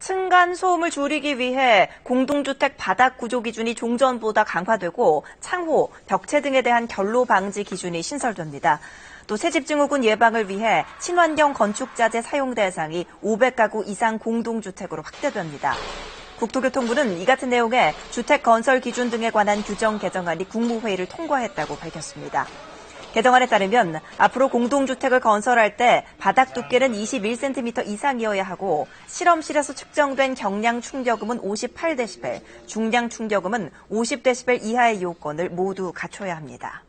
층간 소음을 줄이기 위해 공동주택 바닥 구조 기준이 종전보다 강화되고 창호, 벽체 등에 대한 결로 방지 기준이 신설됩니다. 또 새집증후군 예방을 위해 친환경 건축자재 사용 대상이 500가구 이상 공동주택으로 확대됩니다. 국토교통부는 이 같은 내용의 주택 건설 기준 등에 관한 규정 개정안이 국무회의를 통과했다고 밝혔습니다. 개정안에 따르면 앞으로 공동주택을 건설할 때 바닥 두께는 21cm 이상이어야 하고 실험실에서 측정된 경량 충격음은 58dB, 중량 충격음은 50dB 이하의 요건을 모두 갖춰야 합니다.